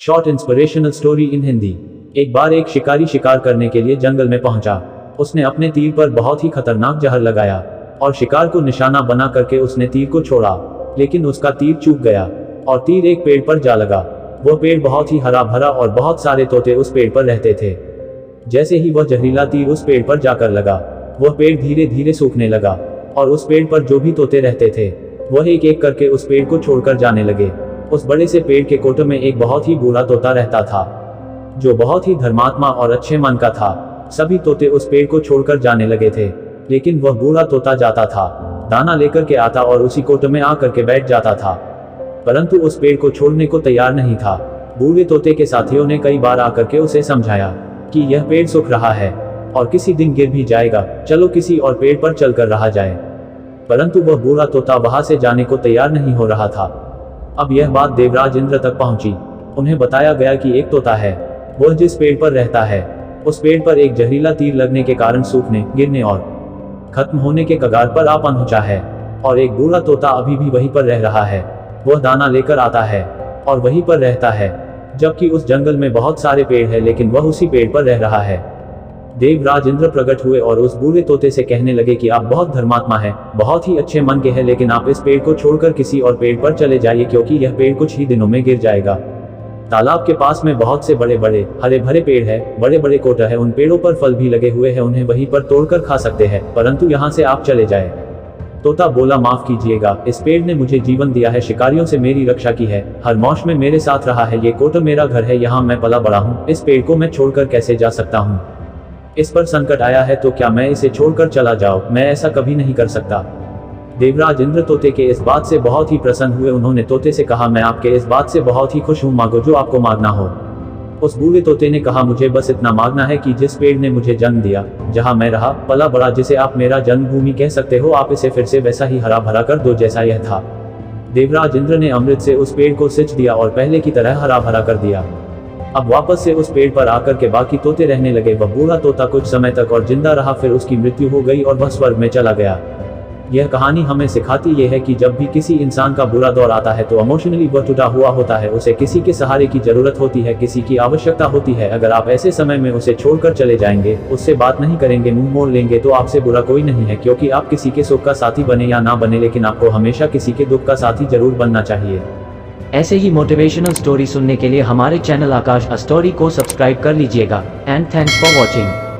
Short inspirational story in Hindi. एक बार एक शिकारी शिकार करने के लिए जंगल में पहुंचा। उसने अपने तीर पर बहुत ही खतरनाक जहर लगाया और शिकार को निशाना बना करके उसने तीर को छोड़ा, लेकिन उसका तीर चूक गया और तीर एक पेड़ पर जा लगा। वह पेड़ बहुत ही हरा भरा और बहुत सारे तोते उस पेड़ पर रहते थे। जैसे ही वह जहरीला तीर उस पेड़ पर जाकर लगा, वह पेड़ धीरे धीरे सूखने लगा और उस पेड़ पर जो भी तोते रहते थे वह एक एक करके उस पेड़ को छोड़कर जाने लगे। उस बड़े से पेड़ के कोटे में एक बहुत ही बूढ़ा तोता रहता था, जो बहुत ही धर्मात्मा और अच्छे मन का था। सभी तोते उस पेड़ को छोड़कर जाने लगे थे, लेकिन वह बूढ़ा तोता जाता था, दाना लेकर के आता और उसी कोटे में आकर के बैठ जाता था, परंतु उस पेड़ को छोड़ने को तैयार नहीं था। बूढ़े तोते के साथियों ने कई बार आकर के उसे समझाया कि यह पेड़ सूख रहा है और किसी दिन गिर भी जाएगा, चलो किसी और पेड़ पर चलकर रहा जाए, परंतु वह बूढ़ा तोता वहां से जाने को तैयार नहीं हो रहा था। अब यह बात देवराज इंद्र तक पहुंची। उन्हें बताया गया कि एक तोता है, वह जिस पेड़ पर रहता है उस पेड़ पर एक जहरीला तीर लगने के कारण सूखने, गिरने और खत्म होने के कगार पर आ पहुंचा है, और एक बूढ़ा तोता अभी भी वहीं पर रह रहा है। वह दाना लेकर आता है और वहीं पर रहता है, जबकि उस जंगल में बहुत सारे पेड़ है, लेकिन वह उसी पेड़ पर रह रहा है। देवराज इंद्र प्रकट हुए और उस बूढ़े तोते से कहने लगे कि आप बहुत धर्मात्मा हैं, बहुत ही अच्छे मन के हैं, लेकिन आप इस पेड़ को छोड़कर किसी और पेड़ पर चले जाइए, क्योंकि यह पेड़ कुछ ही दिनों में गिर जाएगा। तालाब के पास में बहुत से बड़े बड़े हरे भरे पेड़ है, बड़े बड़े कोटा है, उन पेड़ों पर फल भी लगे हुए हैं, उन्हें वहीं पर तोड़कर खा सकते हैं, परंतु यहाँ से आप चले जाए। तोता बोला, माफ कीजिएगा, इस पेड़ ने मुझे जीवन दिया है, शिकारियों से मेरी रक्षा की है, हर मौसम में मेरे साथ रहा है, ये कोटा मेरा घर है, यहाँ मैं पला बड़ा हूँ, इस पेड़ को मैं छोड़कर कैसे जा सकता हूँ? इस पर संकट आया है तो क्या मैं इसे छोड़कर चला जाऊं? मैं ऐसा कभी नहीं कर सकता। देवराज इंद्र तोते के इस बात से बहुत ही प्रसन्न हुए। उन्होंने तोते से कहा, मैं आपके इस बात से बहुत ही खुश हूँ, मांगो जो आपको मांगना हो। उस बूढ़े तोते ने कहा, मुझे बस इतना मांगना है कि जिस पेड़ ने मुझे जन्म दिया, जहाँ मैं रहा पला बड़ा, जिसे आप मेरा जन्मभूमि कह सकते हो, आप इसे फिर से वैसा ही हरा भरा कर दो जैसा यह था। देवराज इंद्र ने अमृत से उस पेड़ को सिंच दिया और पहले की तरह हरा भरा कर दिया। अब वापस से उस पेड़ पर आकर के बाकी तोते रहने लगे। वह बूढ़ा तोता कुछ समय तक और जिंदा रहा, फिर उसकी मृत्यु हो गई और वह स्वर्ग में चला गया। यह कहानी हमें सिखाती यह है कि जब भी किसी इंसान का बुरा दौर आता है तो इमोशनली वह टूटा हुआ होता है, उसे किसी के सहारे की जरूरत होती है, किसी की आवश्यकता होती है। अगर आप ऐसे समय में उसे छोड़कर चले जाएंगे, उससे बात नहीं करेंगे, मुंह मोड़ लेंगे, तो आपसे बुरा कोई नहीं है, क्योंकि आप किसी के सुख का साथी बने या ना बने, लेकिन आपको हमेशा किसी के दुख का साथी जरूर बनना चाहिए। ऐसे ही मोटिवेशनल स्टोरी सुनने के लिए हमारे चैनल आकाश स्टोरी को सब्सक्राइब कर लीजिएगा। And thanks for watching.